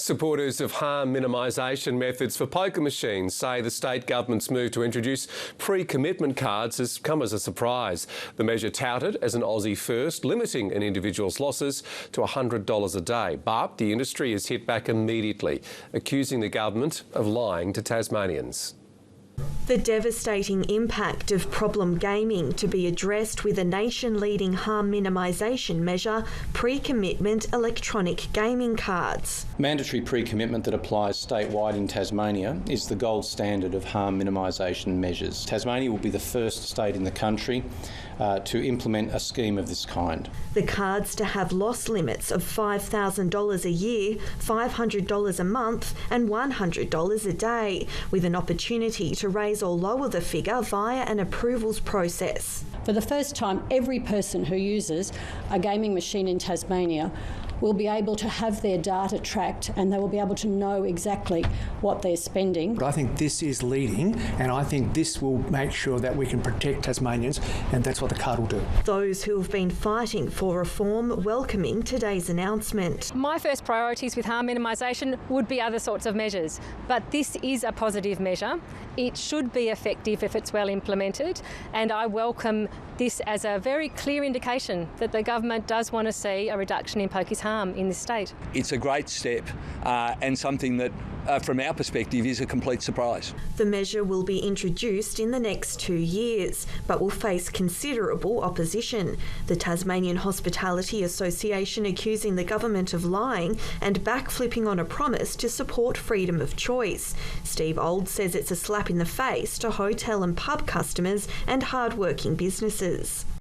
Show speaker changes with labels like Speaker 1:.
Speaker 1: Supporters of harm minimisation methods for poker machines say the state government's move to introduce pre-commitment cards has come as a surprise. The measure touted as an Aussie first, limiting an individual's losses to $100 a day. But the industry has hit back immediately, accusing the government of lying to Tasmanians.
Speaker 2: The devastating impact of problem gaming to be addressed with a nation-leading harm minimisation measure, pre-commitment electronic gaming cards.
Speaker 3: Mandatory pre-commitment that applies statewide in Tasmania is the gold standard of harm minimisation measures. Tasmania will be the first state in the country to implement a scheme of this kind.
Speaker 2: The cards to have loss limits of $5,000 a year, $500 a month and $100 a day, with an opportunity to raise or lower the figure via an approvals process.
Speaker 4: For the first time, every person who uses a gaming machine in Tasmania will be able to have their data tracked and they will be able to know exactly what they're spending.
Speaker 5: But I think this is leading, and I think this will make sure that we can protect Tasmanians, and that's what the card will do.
Speaker 2: Those who have been fighting for reform welcoming today's announcement.
Speaker 6: My first priorities with harm minimisation would be other sorts of measures, but this is a positive measure. It should be effective if it's well implemented, and I welcome this as a very clear indication that the government does want to see a reduction in pokies harm in this state.
Speaker 7: It's a great step and something that, from our perspective, is a complete surprise.
Speaker 2: The measure will be introduced in the next 2 years, but will face considerable opposition. The Tasmanian Hospitality Association accusing the government of lying and backflipping on a promise to support freedom of choice. Steve Old says it's a slap in the face to hotel and pub customers and hard-working businesses.